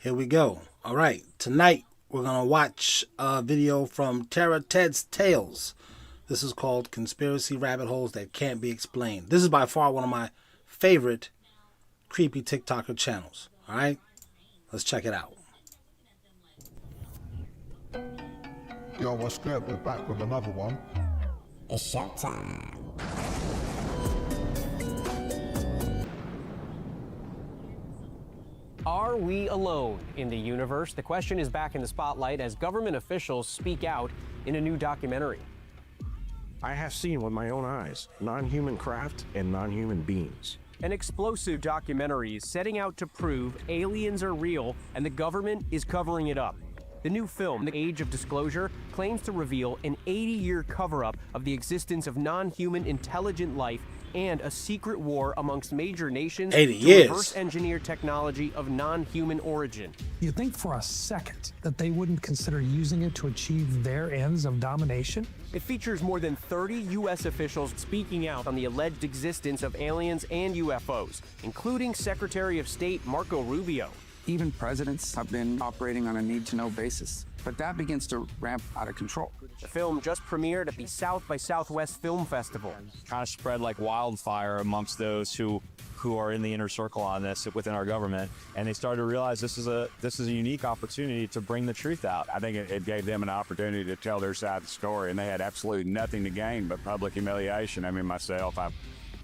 Here we go. All right. Tonight, we're going to watch a video from Tara Ted's Tales. This is called Conspiracy Rabbit Holes That Can't Be Explained. This is by far one of my favorite creepy TikToker channels. All right? Let's check it out. Yo, what's good? We're back with another one. It's showtime. Are we alone in the universe? The question is back in the spotlight as government officials speak out in a new documentary. I have seen with my own eyes non-human craft and non-human beings. An explosive documentary is setting out to prove aliens are real and the government is covering it up. The new film, The Age of Disclosure, claims to reveal an 80-year cover-up of the existence of non-human intelligent life and a secret war amongst major nations 80 to years. reverse engineer technology of non-human origin. You think for a second that they wouldn't consider using it to achieve their ends of domination? It features more than 30 U.S. officials speaking out on the alleged existence of aliens and UFOs, including Secretary of State Marco Rubio. Even presidents have been operating on a need-to-know basis, but that begins to ramp out of control. The film just premiered at the South by Southwest Film Festival. Kind of spread like wildfire amongst those who are in the inner circle on this within our government, and they started to realize this is a unique opportunity to bring the truth out. I think it gave them an opportunity to tell their side of the story, and they had absolutely nothing to gain but public humiliation. I mean, myself, I've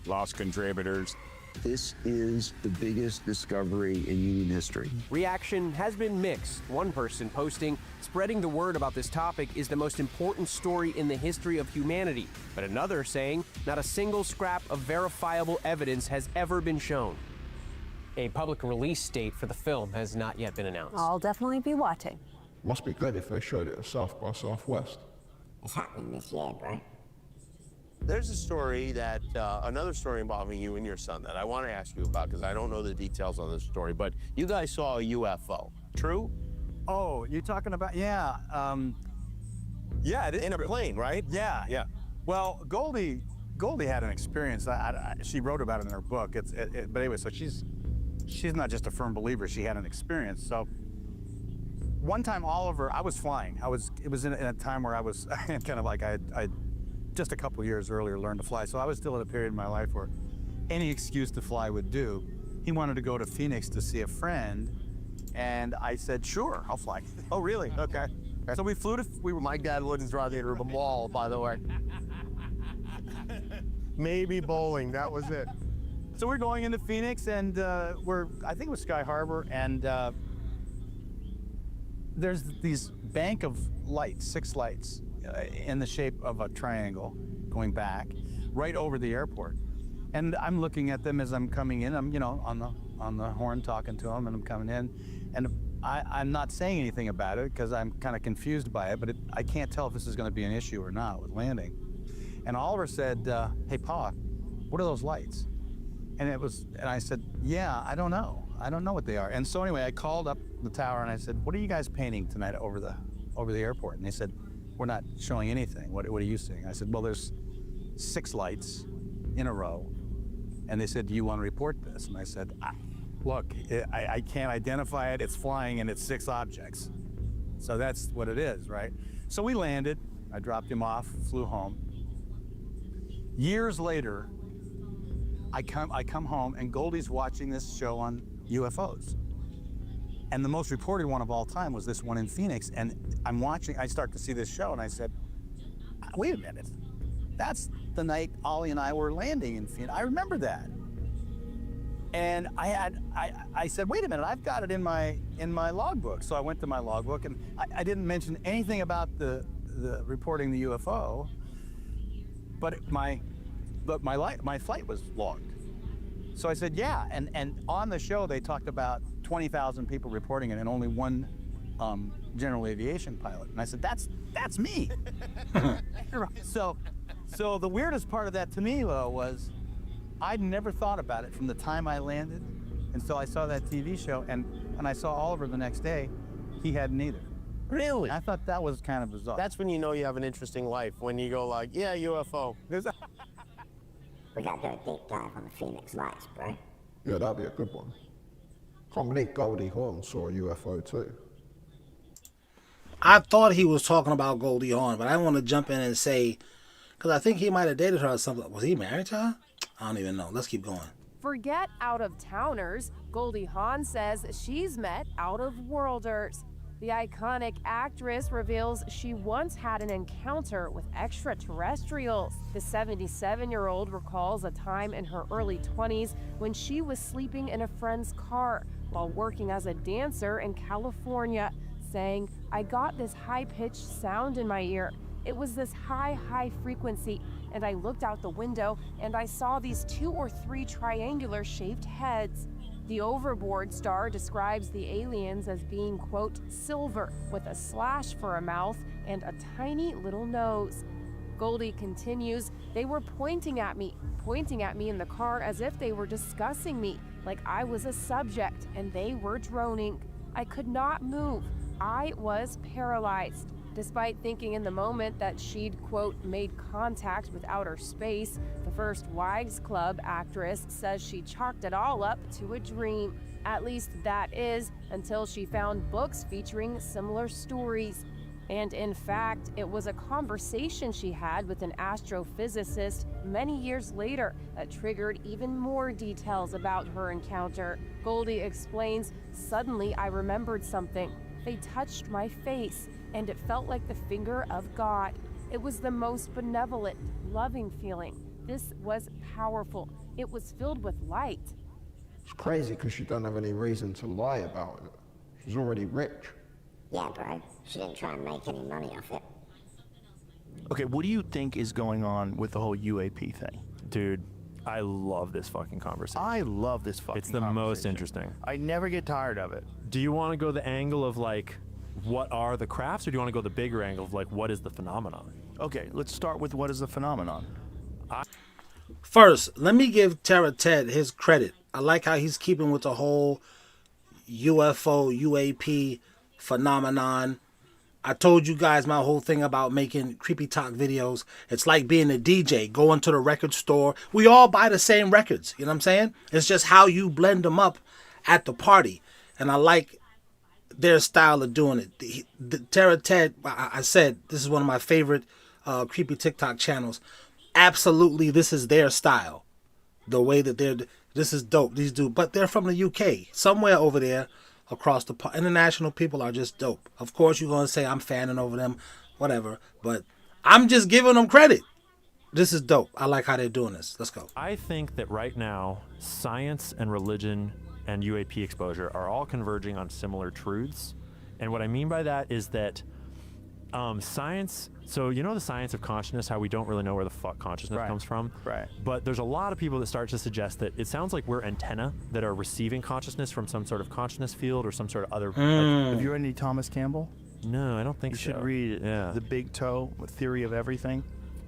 lost contributors. This is the biggest discovery in human history. Reaction has been mixed. One person posting, spreading the word about this topic is the most important story in the history of humanity. But another saying, not a single scrap of verifiable evidence has ever been shown. A public release date for the film has not yet been announced. I'll definitely be watching. Must be good if they showed it at South by Southwest. It's happening this year, bro. There's a story that, another story involving you and your son that I want to ask you about because I don't know the details on this story, but you guys saw a UFO, true? Oh, you're talking about, yeah. Yeah, in a plane, right? Yeah. Yeah. Well, Goldie had an experience. She wrote about it in her book. But anyway, so she's not just a firm believer. She had an experience. So one time, Oliver, I was flying. It was in a time where I was kind of like I just a couple years earlier learned to fly. So I was still in a period in my life where any excuse to fly would do. He wanted to go to Phoenix to see a friend, and I said, sure, I'll fly. Oh, really? Okay. So we flew to, My dad wouldn't drive me to the mall, by the way. Maybe bowling, that was it. So we're going into Phoenix, and I think it was Sky Harbor, and there's these bank of lights, 6 lights, in the shape of a triangle going back right over the airport. And I'm looking at them as I'm coming in. I'm, on the horn talking to them, and I'm coming in. And I'm not saying anything about it because I'm kind of confused by it, but I can't tell if this is going to be an issue or not with landing. And Oliver said, hey, Pa, what are those lights? And I said, yeah, I don't know. I don't know what they are. And so anyway, I called up the tower and I said, what are you guys painting tonight over the airport? And they said, we're not showing anything. What are you seeing? I said, well, there's 6 lights in a row. And they said, do you want to report this? And I said, look, I can't identify it. It's flying and it's 6 objects. So that's what it is, right? So we landed. I dropped him off, flew home. Years later, I come home and Goldie's watching this show on UFOs. And the most reported one of all time was this one in Phoenix. And I start to see this show and I said, wait a minute. That's the night Ollie and I were landing in Phoenix. I remember that. And I said, wait a minute, I've got it in my logbook. So I went to my logbook and I didn't mention anything about the reporting the UFO, but my flight was logged. So I said, yeah, and on the show they talked about 20,000 people reporting it and only one general aviation pilot. And I said, that's me. So the weirdest part of that to me, though, was I'd never thought about it from the time I landed until I saw that TV show. And when I saw Oliver the next day, he hadn't either. Really? I thought that was kind of bizarre. That's when you know you have an interesting life, when you go like, yeah, UFO. We gotta do a deep dive on the Phoenix lights, bro. Yeah, that'd be a good one. Can't believe Goldie Hawn saw a UFO too. I thought he was talking about Goldie Hawn, but I want to jump in and say, because I think he might have dated her or something. Was he married to her? I don't even know. Let's keep going. Forget out-of-towners. Goldie Hawn says she's met out-of-worlders. The iconic actress reveals she once had an encounter with extraterrestrials. The 77-year-old recalls a time in her early 20s when she was sleeping in a friend's car while working as a dancer in California, saying, "I got this high-pitched sound in my ear. It was this high frequency, and I looked out the window and I saw these 2 or 3 triangular shaped heads." The Overboard star describes the aliens as being, quote, silver with a slash for a mouth and a tiny little nose. Goldie continues, "They were pointing at me in the car as if they were discussing me, like I was a subject, and they were droning. I could not move. I was paralyzed." Despite thinking in the moment that she'd, quote, made contact with outer space, the First Wives Club actress says she chalked it all up to a dream. At least that is, until she found books featuring similar stories. And in fact, it was a conversation she had with an astrophysicist many years later that triggered even more details about her encounter. Goldie explains, "Suddenly I remembered something. They touched my face, and it felt like the finger of God. It was the most benevolent, loving feeling. This was powerful. It was filled with light." It's crazy because she don't have any reason to lie about it. She's already rich. Yeah, bro. She didn't try and make any money off it. Okay, what do you think is going on with the whole UAP thing? Dude, I love this fucking conversation. I love this fucking It's the most interesting. I never get tired of it. Do you want to go the angle of like, what are the crafts, or do you want to go the bigger angle of like, what is the phenomenon? Okay, let's start with what is the phenomenon. First, let me give Terra Ted his credit. I like how he's keeping with the whole UFO, UAP phenomenon. I told you guys my whole thing about making creepy talk videos. It's like being a DJ, going to the record store. We all buy the same records. You know what I'm saying? It's just how you blend them up at the party. And I like their style of doing it. The Terra Ted, I said, this is one of my favorite creepy TikTok channels. Absolutely, this is their style. The way that this is dope. These dudes, but they're from the UK. Somewhere over there across the international people are just dope. Of course, you're going to say I'm fanning over them, whatever. But I'm just giving them credit. This is dope. I like how they're doing this. Let's go. I think that right now, science and religion and UAP exposure are all converging on similar truths. And what I mean by that is that science, so you know the science of consciousness, how we don't really know where the fuck consciousness comes from? Right. But there's a lot of people that start to suggest that it sounds like we're antenna that are receiving consciousness from some sort of consciousness field or some sort of other... Like, have you read any Thomas Campbell? No, I don't think so. You should read The Big Toe, Theory of Everything.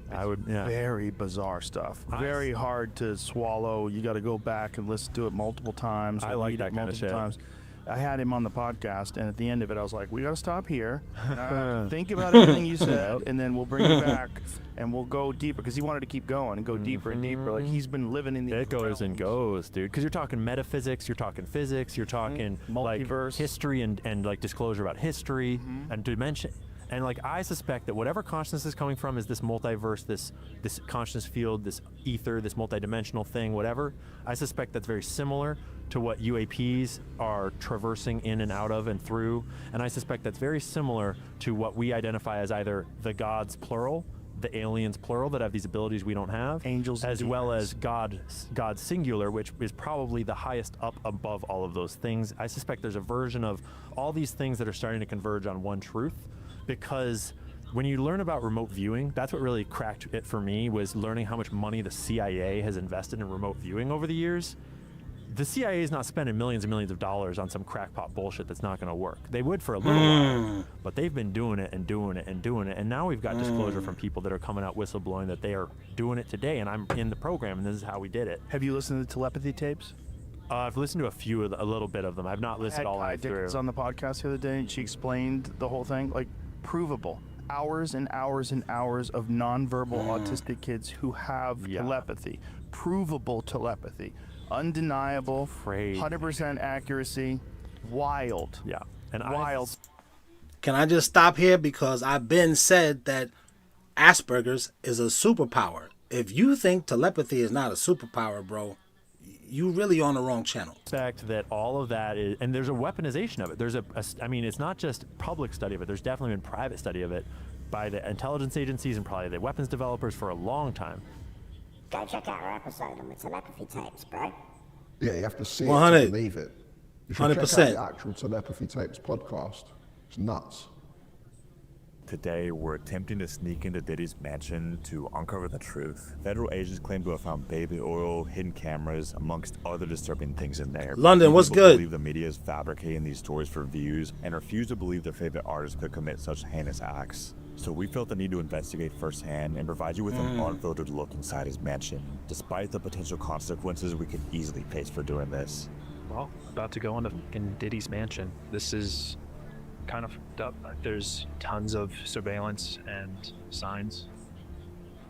I would, yeah. Very bizarre stuff. Very hard to swallow. You got to go back and listen to it multiple times. I like that kind of shit. Times. I had him on the podcast, and at the end of it, I was like, we got to stop here. Think about everything you said, and then we'll bring you back, and we'll go deeper, because he wanted to keep going and go deeper and deeper. Like, he's been living in the... It goes and goes, dude. Because you're talking metaphysics, you're talking physics, you're talking multiverse, like history and like disclosure about history and dimension. And like, I suspect that whatever consciousness is coming from is this multiverse, this consciousness field, this ether, this multidimensional thing, whatever. I suspect that's very similar to what UAPs are traversing in and out of and through. And I suspect that's very similar to what we identify as either the gods plural, the aliens plural that have these abilities we don't have, angels, as well as God singular, which is probably the highest up above all of those things. I suspect there's a version of all these things that are starting to converge on one truth. Because when you learn about remote viewing, that's what really cracked it for me, was learning how much money the CIA has invested in remote viewing over the years. The CIA is not spending millions and millions of dollars on some crackpot bullshit that's not going to work. They would for a little while, but they've been doing it and doing it and doing it. And now we've got disclosure from people that are coming out whistleblowing that they are doing it today. And I'm in the program, and this is how we did it. Have you listened to the telepathy tapes? I've listened to a little bit of them. I've not listened all the way through. I had on the podcast the other day, and she explained the whole thing, like, provable. Hours and hours and hours of nonverbal autistic kids who have telepathy. Provable telepathy. undeniable, 100% accuracy, wild. Yeah, and wild. Can I just stop here? Because I've been said that Asperger's is a superpower. If you think telepathy is not a superpower, bro, you really on the wrong channel. Fact that all of that is, and there's a weaponization of it. There's I mean, it's not just public study of it. There's definitely been private study of it by the intelligence agencies and probably the weapons developers for a long time. Go check out our episode on the telepathy tapes, bro. Yeah, you have to see it 100. to believe it. You should check out 100%. the actual telepathy tapes podcast. It's nuts. Today, we're attempting to sneak into Diddy's mansion to uncover the truth. Federal agents claim to have found baby oil, hidden cameras, amongst other disturbing things in there. London, what's People good? believe the media is fabricating these stories for views and refuse to believe their favorite artists could commit such heinous acts. So we felt the need to investigate firsthand and provide you with an unfiltered look inside his mansion, despite the potential consequences we could easily face for doing this. Well, about to go into fucking Diddy's mansion. This is kind of fucked up. There's tons of surveillance and signs.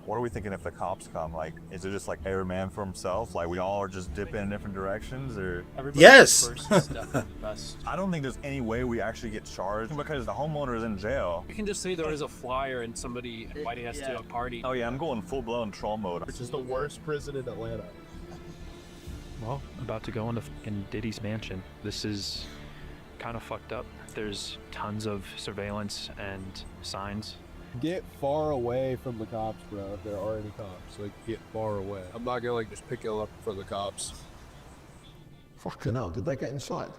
What are we thinking if the cops come? Like, is it just like every man for himself? Like we all are just dipping in different directions, or Yes. I don't think there's any way we actually get charged because the homeowner is in jail. You can just say there is a flyer and somebody inviting us to a party. Oh yeah, I'm going full-blown troll mode. Which is the worst prison in Atlanta. Well, about to go into fucking Diddy's mansion. This is kind of fucked up. There's tons of surveillance and signs. Get far away from the cops, bro, if there are any cops. Like, get far away. I'm not gonna, like, just pick you up for the cops. Fucking hell, did they get inside?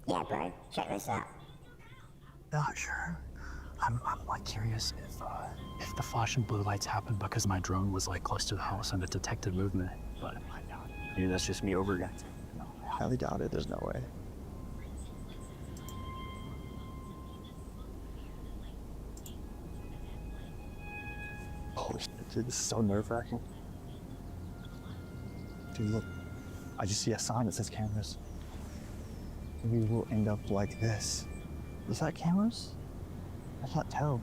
Yeah, bro. Check this out. Not sure. I'm like curious if the flash and blue lights happened because my drone was like close to the house and it detected movement. But maybe that's just me overreacting. I highly doubt it. There's no way. Holy shit, dude, this is so nerve-wracking. Dude, look. I just see a sign that says cameras. We will end up like this. Is that cameras? I can't tell.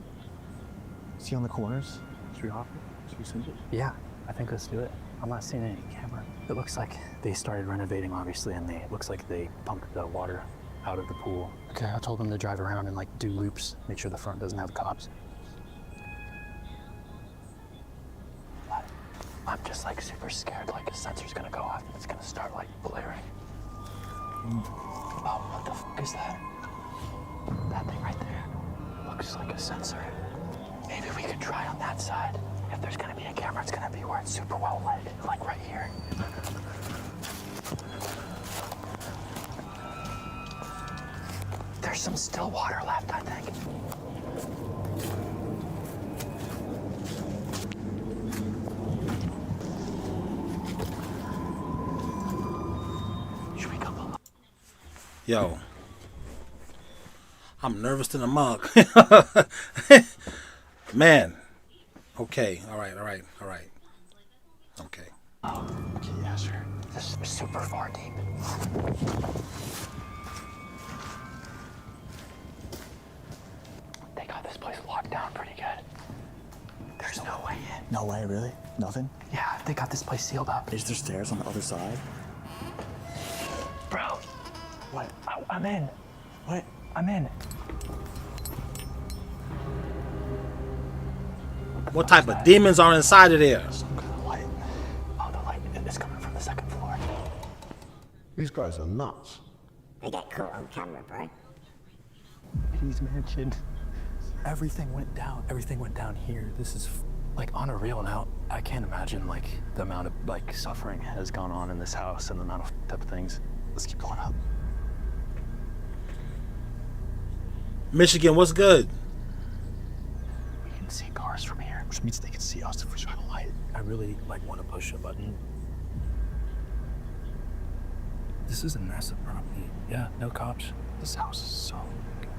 See on the corners? Should we hop it? Should we send it? Yeah, I think let's do it. I'm not seeing any camera. It looks like they started renovating, obviously, and it looks like they pumped the water out of the pool. Okay, I told them to drive around and like do loops, make sure the front doesn't have cops. But I'm just like super scared, like a sensor's gonna go off and it's gonna start like blaring. Oh, what the fuck is that? That thing right there looks like a sensor. Maybe we could try on that side. If there's gonna be a camera, it's gonna be where it's super well lit, like right here. There's some still water left, I think. Should we go below? Yo, I'm nervous than a mug. Man. Okay. All right. Okay. Oh, okay, yeah, sure. This is super far deep. They got this place locked down pretty good. There's no way in. No way, really? Nothing? Yeah, they got this place sealed up. Is there stairs on the other side? Bro. What? I'm in. What? I'm in. What type of demons are inside of there? Some kind of light. Oh, the light is coming from the second floor. These guys are nuts. They get caught on camera, bro. He's mentioned. Everything went down. Everything went down here. This is like unreal now. I can't imagine like the amount of like suffering has gone on in this house and the amount of type of things. Let's keep going up. Michigan, what's good? We can see cars from here, which means they can see us if we shine a light. I really like want to push a button. This is a massive property. Yeah, no cops. This house is so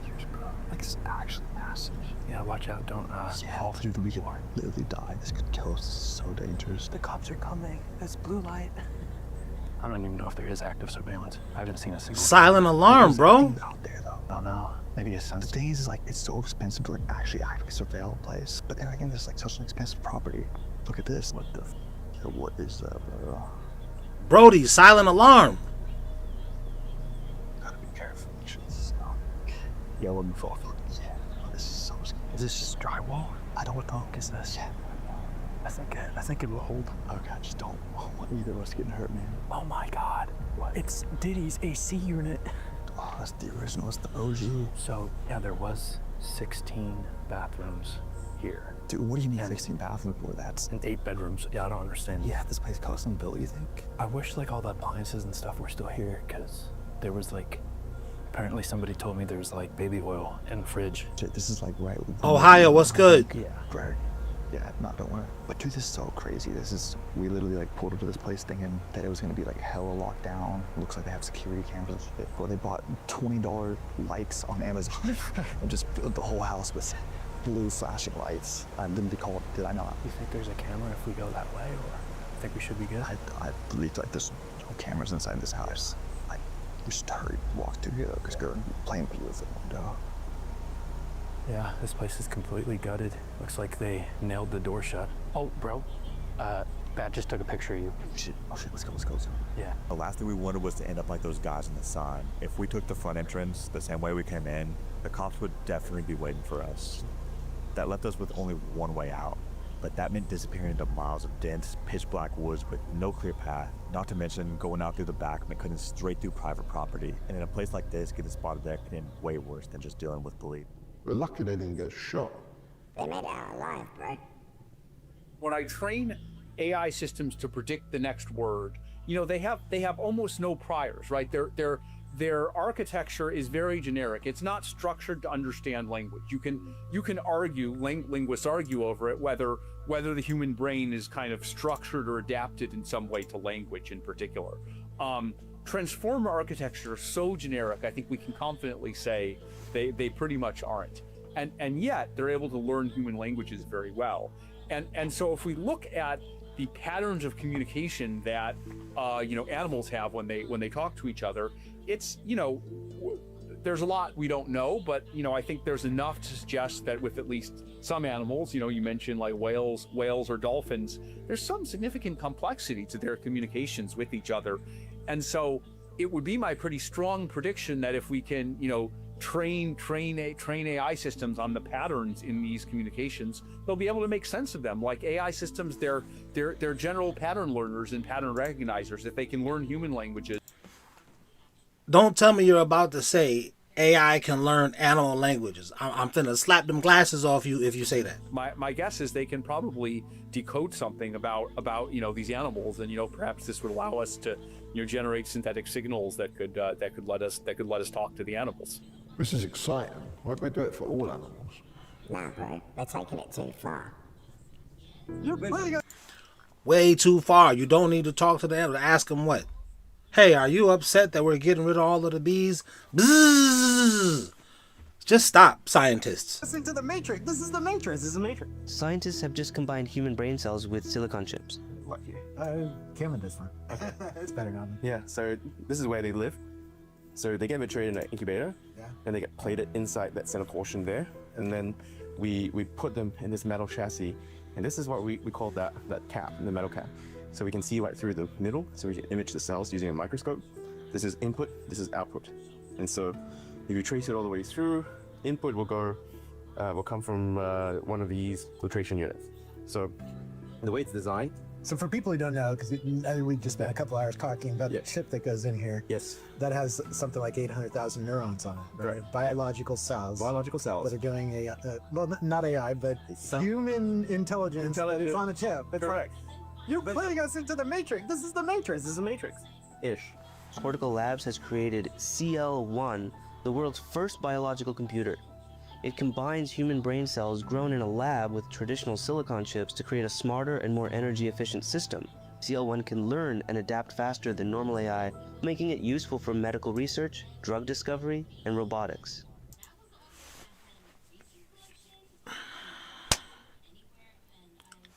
huge, bro. Like it's actually massive. Yeah, watch out. Don't fall through the floor. Literally die. This could kill us. This is so dangerous. The cops are coming. There's blue light. I don't even know if there is active surveillance. I haven't seen a single. Silent alarm, bro. Out there, though. I don't know. Maybe a sense. The thing is, like, it's so expensive to like actually actively surveil a place. But then again, there's like such an expensive property. Look at this. What the? What is that, bro? Brody, silent alarm. Gotta be careful. Yeah, let me fall. Yeah. Oh, this is so scary. Is this just drywall? I don't know. What is this? Yeah. I think it will hold. Okay, I just don't want either of us getting hurt, man. Oh my God. What? It's Diddy's AC unit. Oh, that's the original. It's the OG. So, yeah, there was 16 bathrooms here. Dude, what do you need 16 bathrooms for? That's... And 8 bedrooms. Yeah, I don't understand. Yeah, this place custom built, you think? I wish, like, all the appliances and stuff were still here, because there was, like... Apparently somebody told me there's, like, baby oil in the fridge. Shit, this is, like, right... Ohio, what's good? Yeah. Right. Yeah, don't worry. But dude, this is so crazy. We literally like pulled up to this place thinking that it was gonna be like hella locked down. Looks like they have security cameras. Well, they bought $20 lights on Amazon and just filled the whole house with blue flashing lights. I didn't be called, did I not? You think there's a camera if we go that way, or think we should be good? I believe like there's no cameras inside this house. We should hurry, walk through here though, because girl playing with the window. Yeah, this place is completely gutted. Looks like they nailed the door shut. Oh, bro. Bat just took a picture of you. Shit. Oh shit, let's go. Yeah. The last thing we wanted was to end up like those guys in the sign. If we took the front entrance the same way we came in, the cops would definitely be waiting for us. That left us with only one way out. But that meant disappearing into miles of dense, pitch black woods with no clear path. Not to mention going out through the back meant cutting straight through private property. And in a place like this, getting spotted there could end way worse than just dealing with police. We're lucky they didn't get shot. They made it out alive, bro. When I train AI systems to predict the next word, you know, they have almost no priors, right? Their architecture is very generic. It's not structured to understand language. You can argue, linguists argue over it, whether the human brain is kind of structured or adapted in some way to language in particular. Transformer architecture is so generic, I think we can confidently say they pretty much aren't. And yet they're able to learn human languages very well. And so if we look at the patterns of communication that animals have when they talk to each other, it's, there's a lot we don't know, but I think there's enough to suggest that with at least some animals, you mentioned like whales or dolphins, there's some significant complexity to their communications with each other. And so it would be my pretty strong prediction that if we can, train AI systems on the patterns in these communications, they'll be able to make sense of them. Like AI systems, they're general pattern learners and pattern recognizers. If they can learn human languages. Don't tell me you're about to say AI can learn animal languages. I'm finna slap them glasses off you if you say that. My guess is they can probably decode something about these animals, and perhaps this would allow us to generate synthetic signals that could let us talk to the animals. This is exciting. Why don't we do it for all animals? Nah, bro, they're taking it too far. Way too far. You don't need to talk to the animal. Ask them what. Hey, are you upset that we're getting rid of all of the bees? Bzzz. Just stop, scientists. Listen to the Matrix. This is the Matrix. This is the Matrix. Scientists have just combined human brain cells with silicon chips. What? Killing this one. It's better now. Yeah, so this is where they live. So they get matured in an incubator, and they get plated inside that center portion there. And then we put them in this metal chassis. And this is what we call that cap, the metal cap. So we can see right through the middle, so we can image the cells using a microscope. This is input, this is output. And so if you trace it all the way through, input will come from one of these filtration units. So the way it's designed. So for people who don't know, because we just spent a couple hours talking about the chip that goes in here. Yes. That has something like 800,000 neurons on it. Right. Biological cells. Biological cells. That are doing well, not AI, but human intelligence. It's on a chip. That's correct. You're putting us into the Matrix. This is the Matrix. This is the Matrix. Ish. Cortical Labs has created CL1, the world's first biological computer. It combines human brain cells grown in a lab with traditional silicon chips to create a smarter and more energy-efficient system. CL1 can learn and adapt faster than normal AI, making it useful for medical research, drug discovery, and robotics.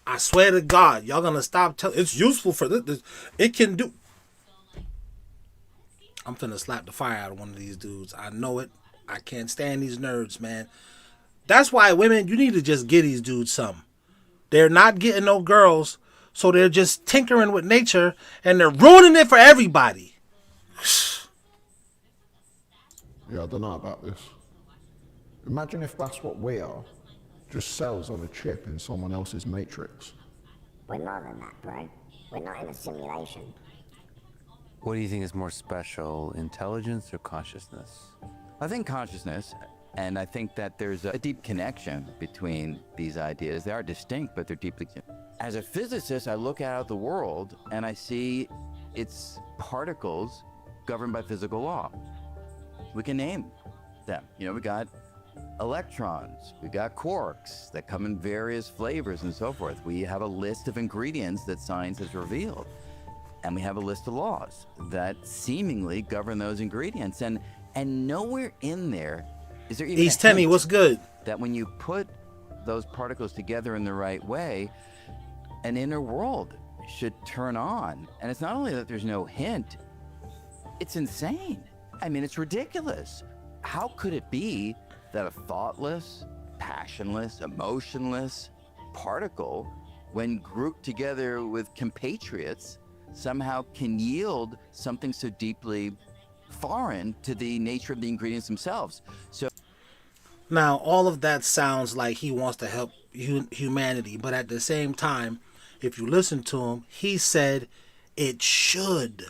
I swear to God, y'all gonna stop telling. It's useful for this. It can do. I'm finna slap the fire out of one of these dudes. I know it. I can't stand these nerds, man. That's why women, you need to just get these dudes some. They're not getting no girls So they're just tinkering with nature and they're ruining it for everybody. Yeah, I don't know about this. Imagine if that's what we are. Just cells on a chip in someone else's matrix. We're more than that, bro. We're not in a simulation. What do you think is more special, intelligence or consciousness? I think consciousness, and I think that there's a deep connection between these ideas. They are distinct, but they're deeply connected. As a physicist, I look out at the world and I see its particles governed by physical law. We can name them. You know, we got electrons, we got quarks that come in various flavors and so forth. We have a list of ingredients that science has revealed. And we have a list of laws that seemingly govern those ingredients. And nowhere in there is there even East Tenny, what's good? That when you put those particles together in the right way, an inner world should turn on. And it's not only that there's no hint, it's insane. I mean, it's ridiculous. How could it be that a thoughtless, passionless, emotionless particle, when grouped together with compatriots, somehow can yield something so deeply foreign to the nature of the ingredients themselves? So now, all of that sounds like he wants to help humanity, but at the same time, if you listen to him, he said it should.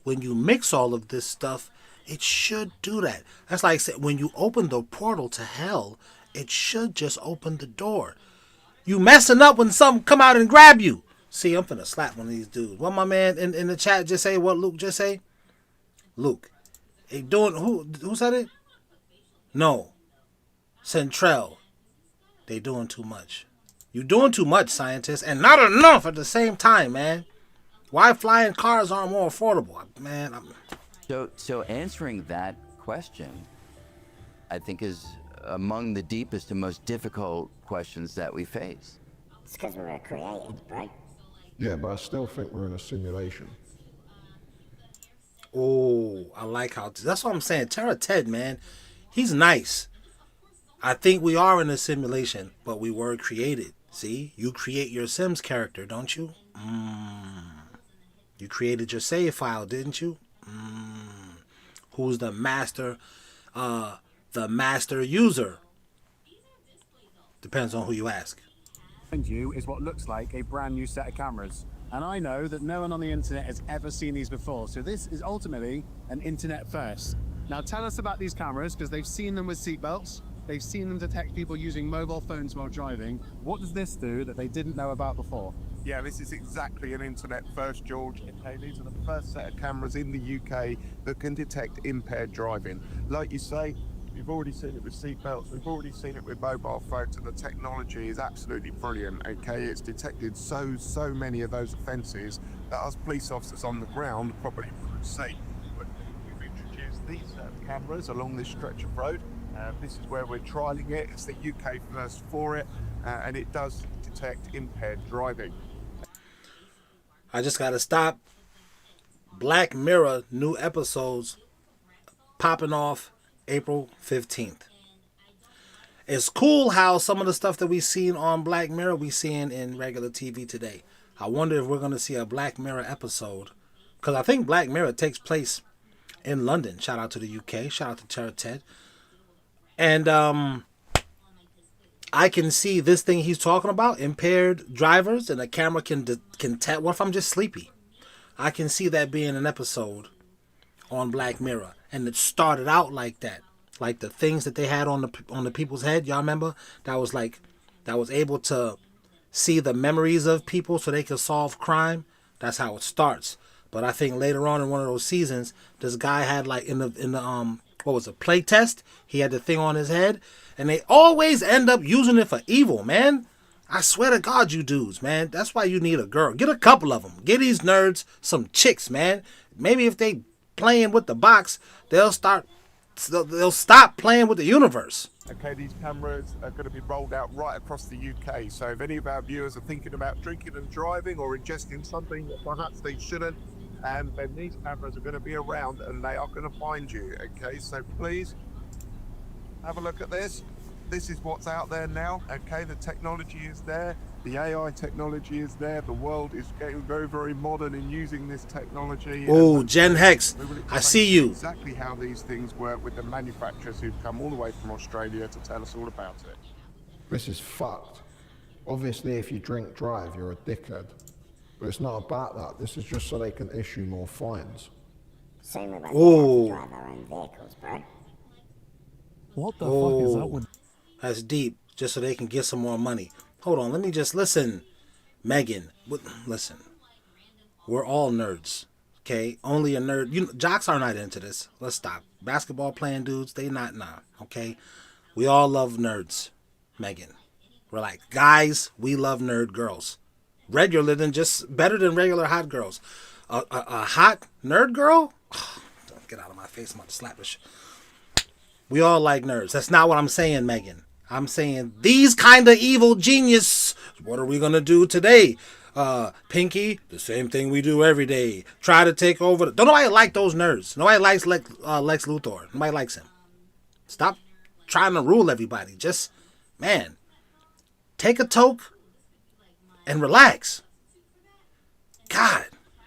When you mix all of this stuff, it should do that. That's like when you open the portal to hell, it should just open the door. You messing up when some come out and grab you. See, I'm finna slap one of these dudes. What my man in the chat just say? What Luke just say? Luke. He doing who said it? No. Centrell. They doing too much. You doing too much, scientists, and not enough at the same time, man. Why flying cars aren't more affordable? Man, So answering that question, I think, is among the deepest and most difficult questions that we face. It's because we were created, right? Yeah, but I still think we're in a simulation. Oh, I like how... That's what I'm saying. Tara Ted, man, he's nice. I think we are in a simulation, but we were created. See? You create your Sims character, don't you? You created your save file, didn't you? Who's the master user? Depends on who you ask. Behind you is what looks like a brand new set of cameras. And I know that no one on the internet has ever seen these before. So this is ultimately an internet first. Now tell us about these cameras, because they've seen them with seatbelts. They've seen them detect people using mobile phones while driving. What does this do that they didn't know about before? Yeah, this is exactly an internet first, George. Okay, these are the first set of cameras in the UK that can detect impaired driving. Like you say, we've already seen it with seatbelts, we've already seen it with mobile phones, and the technology is absolutely brilliant, okay? It's detected so many of those offences that us police officers on the ground probably wouldn't see. But we've introduced these set of cameras along this stretch of road. This is where we're trialling it. It's the UK first for it, and it does detect impaired driving. I just gotta stop. Black Mirror new episodes popping off April 15th. It's cool how some of the stuff that we seen on Black Mirror we seeing in regular TV today. I wonder if we're gonna see a Black Mirror episode, because I think Black Mirror takes place in London. Shout out to the UK. Shout out to Tara Ted. And I can see this thing he's talking about, impaired drivers, and the camera can tell. What if I'm just sleepy? I can see that being an episode on Black Mirror, and it started out like that, like the things that they had on the people's head. Y'all remember that was able to see the memories of people so they could solve crime. That's how it starts. But I think later on in one of those seasons, this guy had like in the what was it, play test? He had the thing on his head, and they always end up using it for evil, man. I swear to God, you dudes, man. That's why you need a girl. Get a couple of them. Get these nerds some chicks, man. Maybe if they playing with the box, they'll stop playing with the universe. Okay, these cameras are going to be rolled out right across the UK. So if any of our viewers are thinking about drinking and driving or ingesting something that perhaps they shouldn't, then these cameras are going to be around and they are going to find you. Okay, so please have a look at this. This is what's out there now. Okay, the technology is there. The AI technology is there. The world is getting very, very modern in using this technology. Oh, Gen Hex, We will I explain see you. exactly how these things work with the manufacturers who've come all the way from Australia to tell us all about it. This is fucked. Obviously, if you drink drive, you're a dickhead. But it's not about that. This is just so they can issue more fines. Soon we won't be able to drive our own vehicles, bro. What the fuck is up with... That's deep, just so they can get some more money. Hold on, let me just listen. Megan, listen. We're all nerds, okay? Only a nerd. Jocks are not into this. Let's stop. Basketball playing dudes, they not, nah, okay? We all love nerds, Megan. We're like, guys, we love nerd girls. Better than regular hot girls. A hot nerd girl? Oh, get out of my face, I'm about to slap this shit. We all like nerds. That's not what I'm saying, Megan. I'm saying these kind of evil genius. What are we going to do today? Pinky, the same thing we do every day. Try to take over. Don't nobody like those nerds. Nobody likes Lex Luthor. Nobody likes him. Stop trying to rule everybody. Just, man, take a toke and relax. God.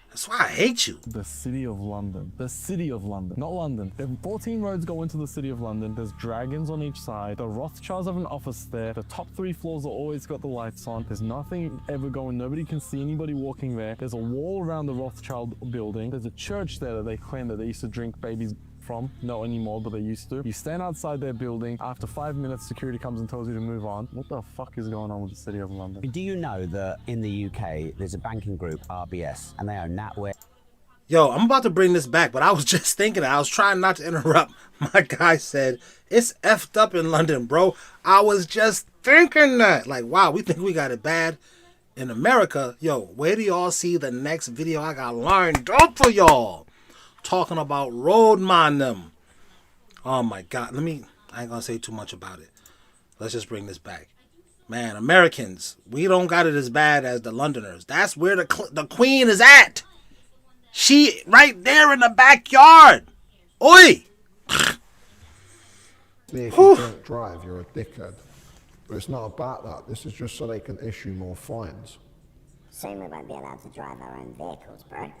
That's why I hate you. The City of London. The City of London. Not London. There are 14 roads go into the City of London. There's dragons on each side. The Rothschilds have an office there. The top 3 floors are always got the lights on. There's nothing ever going. Nobody can see anybody walking there. There's a wall around the Rothschild building. There's a church there that they claim that they used to drink babies from. Not anymore, but they used to. You stand outside their building. After 5 minutes, security comes and tells you to move on. What the fuck is going on with the City of London? Do you know that in the UK, there's a banking group, RBS, and they own NatWest? Yo, I'm about to bring this back, but I was just thinking, I was trying not to interrupt. My guy said, it's effed up in London, bro. I was just thinking that. Like, wow, we think we got it bad in America. Yo, where do y'all see the next video I got lined up for y'all? Talking about road man them. Oh my God. I ain't gonna say too much about it. Let's just bring this back. Man, Americans, we don't got it as bad as the Londoners. That's where the queen is at. She right there in the backyard. Oi! If you don't drive, you're a dickhead. But it's not about that. This is just so they can issue more fines. Soon we won't be allowed to drive our own vehicles, bro.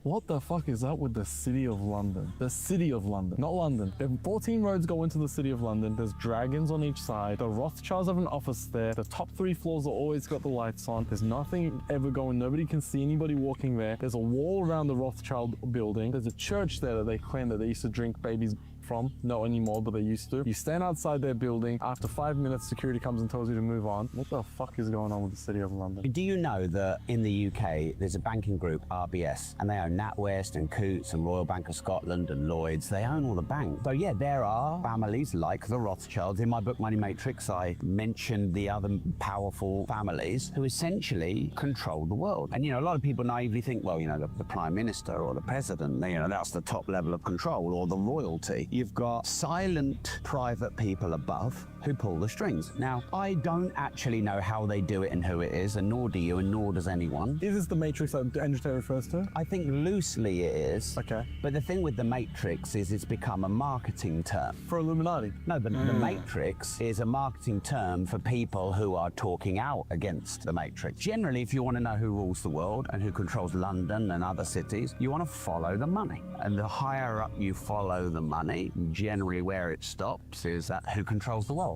What the fuck is up with the City of London? The City of London. Not London. There are 14 roads go into the City of London. There's dragons on each side. The Rothschilds have an office there. The top 3 floors are always got the lights on. There's nothing ever going. Nobody can see anybody walking there. There's a wall around the Rothschild building. There's a church there that they claim that they used to drink babies from. Not anymore, but they used to. You stand outside their building. After 5 minutes, security comes and tells you to move on. What the fuck is going on with the City of London? Do you know that in the UK, there's a banking group, RBS, and they own NatWest and Coutts and Royal Bank of Scotland and Lloyds. They own all the banks. So yeah, there are families like the Rothschilds. In my book, Money Matrix, I mentioned the other powerful families who essentially control the world. And, you know, a lot of people naively think, well, you know, the Prime Minister or the President, you know, that's the top level of control, or the royalty. You've got silent private people above who pull the strings. Now, I don't actually know how they do it and who it is, and nor do you, and nor does anyone. Is this the Matrix that Entertainment refers to? I think loosely it is. Okay. But the thing with the Matrix is it's become a marketing term. For Illuminati? No, but the Matrix is a marketing term for people who are talking out against the Matrix. Generally, if you want to know who rules the world and who controls London and other cities, you want to follow the money. And the higher up you follow the money, generally where it stops is that who controls the world.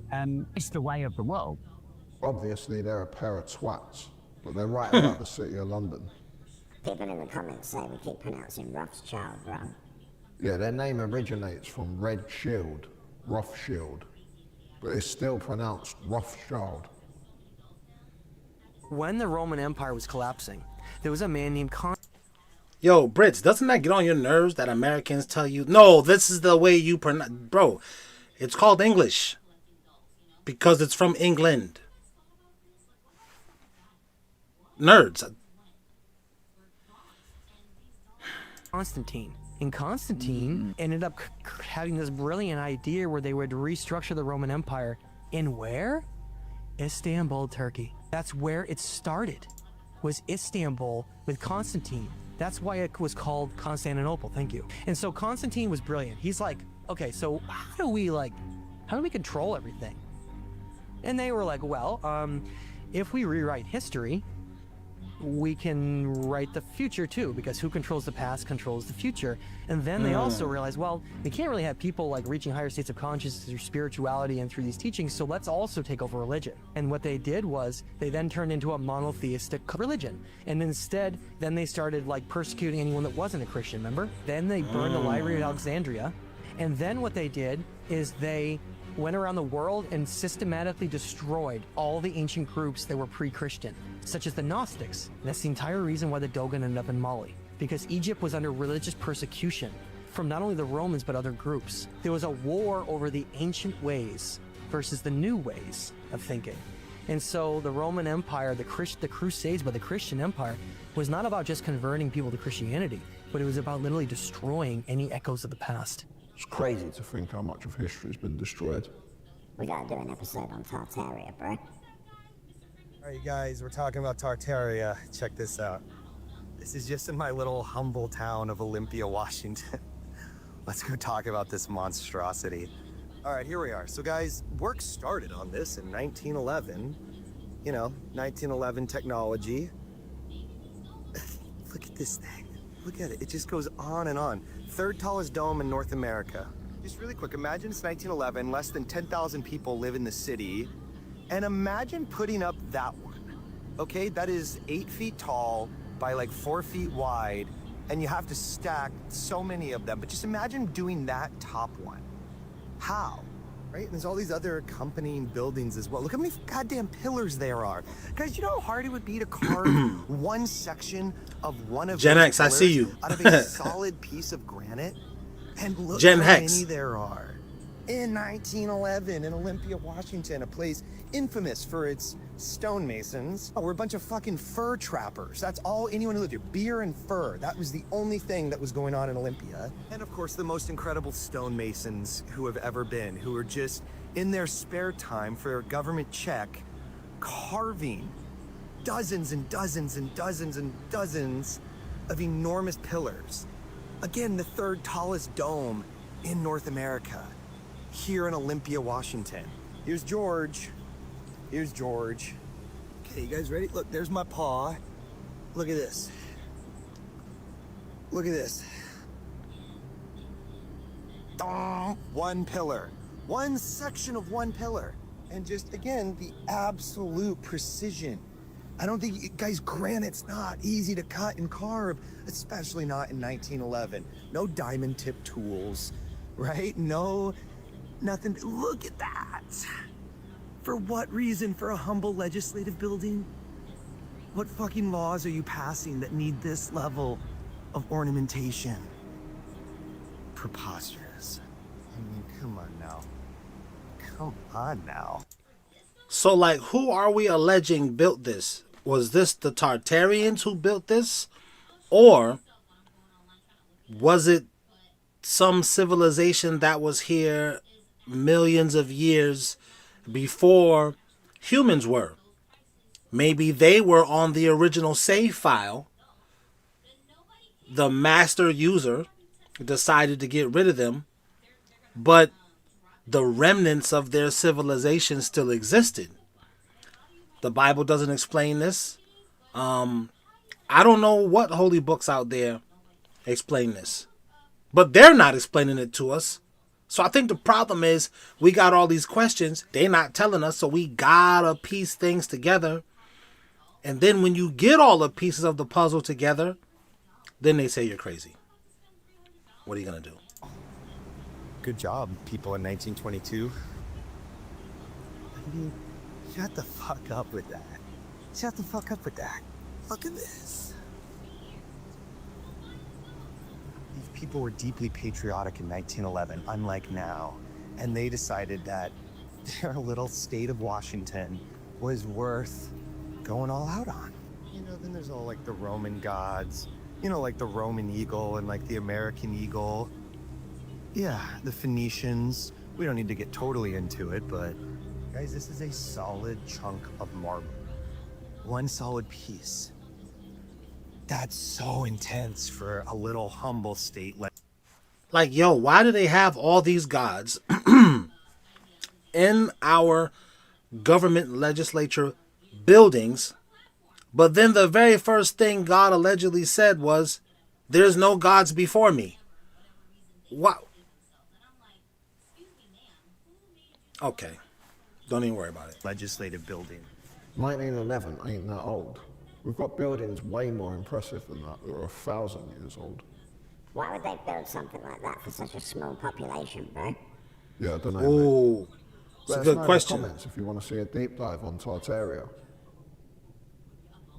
It's the way of the world. Obviously, they're a pair of twats, but they're right about the City of London. People in the comments say we keep pronouncing Rothschild wrong. Yeah, their name originates from Red Shield, Rothschild, but it's still pronounced Rothschild. When the Roman Empire was collapsing, there was a man named Yo, Brits, doesn't that get on your nerves that Americans tell you, no, this is the way you pronounce... Bro, it's called English. Because it's from England. Nerds. Constantine. And Constantine ended up having this brilliant idea where they would restructure the Roman Empire. In where? Istanbul, Turkey. That's where it started, was Istanbul with Constantine. That's why it was called Constantinople, thank you. And so Constantine was brilliant. He's like, okay, so how do we control everything? And they were like, well, if we rewrite history, we can write the future too, because who controls the past controls the future. And then they also realize, well, we can't really have people like reaching higher states of consciousness through spirituality and through these teachings, so let's also take over religion. And what they did was they then turned into a monotheistic religion. And instead, then they started like persecuting anyone that wasn't a Christian, remember? Then they burned the Library of Alexandria. And then what they did is they went around the world and systematically destroyed all the ancient groups that were pre-Christian, such as the Gnostics. And that's the entire reason why the Dogon ended up in Mali, because Egypt was under religious persecution from not only the Romans but other groups. There was a war over the ancient ways versus the new ways of thinking. And so the Roman Empire, the Crusades by the Christian Empire, was not about just converting people to Christianity, but it was about literally destroying any echoes of the past. It's crazy to think how much of history has been destroyed. We gotta do an episode on Tartaria, bro. Alright, you guys, we're talking about Tartaria. Check this out. This is just in my little humble town of Olympia, Washington. Let's go talk about this monstrosity. Alright, here we are. So guys, work started on this in 1911. You know, 1911 technology. Look at this thing. Look at it. It just goes on and on. Third tallest dome in North America. Just really quick, imagine it's 1911, less than 10,000 people live in the city, and imagine putting up that one. Okay, that is 8 feet tall by like 4 feet wide, and you have to stack so many of them. But just imagine doing that top one. How? Right? And there's all these other accompanying buildings as well. Look how many goddamn pillars there are. Guys, you know how hard it would be to carve one section of one of Gen those X, I pillars see you. out of a solid piece of granite? And look Gen how Hex. many there are. In 1911, in Olympia, Washington, a place infamous for its stonemasons. Oh, we're a bunch of fucking fur trappers. That's all anyone who lived here. Beer and fur. That was the only thing that was going on in Olympia. And of course, the most incredible stonemasons who have ever been, who are just in their spare time for a government check, carving dozens and dozens and dozens and dozens of enormous pillars. Again, the third tallest dome in North America, here in Olympia, Washington. Here's George. Here's George. Okay, you guys ready? Look, there's my paw. Look at this. Look at this. One pillar. One section of one pillar. And just, again, the absolute precision. I don't think, guys, granite's not easy to cut and carve, especially not in 1911. No diamond tip tools, right? No, nothing. Look at that. For what reason? For a humble legislative building? What fucking laws are you passing that need this level of ornamentation? Preposterous. I mean, come on now. Come on now. So, like, who are we alleging built this? Was this the Tartarians who built this? Or was it some civilization that was here millions of years before humans were? Maybe they were on the original save file. The master user decided to get rid of them, but the remnants of their civilization still existed. The Bible doesn't explain this. I don't know what holy books out there explain this, but they're not explaining it to us. So I think the problem is we got all these questions. They're not telling us, so we gotta piece things together. And then when you get all the pieces of the puzzle together, then they say you're crazy. What are you gonna do? Good job, people in 1922. I mean, shut the fuck up with that. Shut the fuck up with that. Look at this. These people were deeply patriotic in 1911, unlike now. And they decided that their little state of Washington was worth going all out on. You know, then there's all like the Roman gods, you know, like the Roman eagle and like the American eagle. Yeah, the Phoenicians. We don't need to get totally into it, but guys, this is a solid chunk of marble. One solid piece. That's so intense for a little humble state like, yo, why do they have all these gods in our government legislature buildings, but then the very first thing God allegedly said was, "There's no gods before me." What? Okay. Don't even worry about it. Legislative building. 1911 ain't that old. We've got buildings way more impressive than that are 1,000 years old. Why would they build something like that for such a small population, bro? Yeah, I don't know. Ooh, it's a Let us good know in the question. comments if you want to see a deep dive on Tartaria.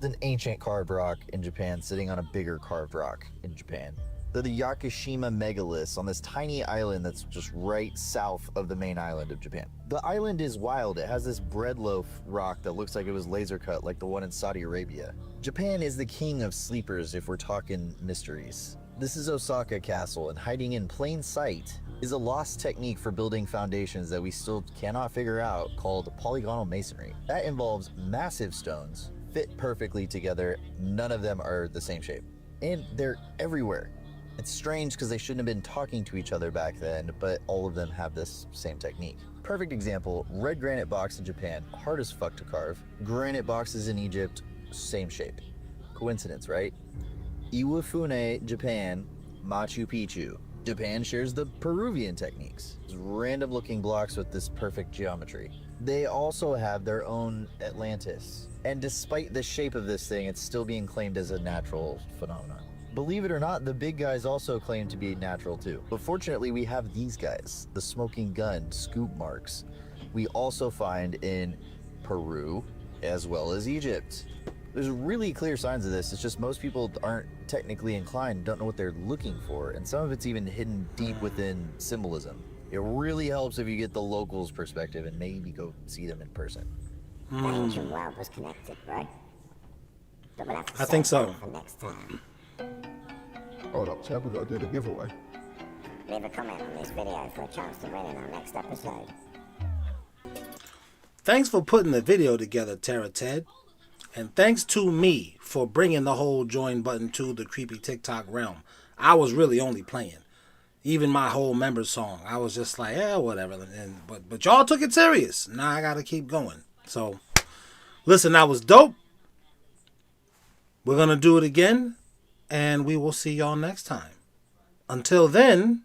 An ancient carved rock in Japan sitting on a bigger carved rock in Japan. They're the Yakushima megaliths on this tiny island that's just right south of the main island of Japan. The island is wild. It has this bread loaf rock that looks like it was laser cut, like the one in Saudi Arabia. Japan is the king of sleepers if we're talking mysteries. This is Osaka Castle, and hiding in plain sight is a lost technique for building foundations that we still cannot figure out, called polygonal masonry. That involves massive stones, fit perfectly together. None of them are the same shape, and they're everywhere. It's strange because they shouldn't have been talking to each other back then, but all of them have this same technique. Perfect example, red granite box in Japan, hard as fuck to carve. Granite boxes in Egypt, same shape. Coincidence, right? Iwafune, Japan, Machu Picchu. Japan shares the Peruvian techniques. It's random looking blocks with this perfect geometry. They also have their own Atlantis. And despite the shape of this thing, it's still being claimed as a natural phenomenon. Believe it or not, the big guys also claim to be natural too. But fortunately, we have these guys, the smoking gun scoop marks. We also find in Peru as well as Egypt. There's really clear signs of this. It's just most people aren't technically inclined, don't know what they're looking for, and some of it's even hidden deep within symbolism. It really helps if you get the locals' perspective and maybe go see them in person. The ancient world was connected, right? But we'll have to I think save so. that for next time. Hold up, Ted, we've got to do the giveaway. Leave a comment on this video for a chance to win in our next episode. Thanks for putting the video together, Tara Ted. And thanks to me for bringing the whole join button to the creepy TikTok realm. I was really only playing. Even my whole members song, I was just like, yeah, whatever. But y'all took it serious. Now I got to keep going. So, listen, that was dope. We're going to do it again. And we will see y'all next time. Until then...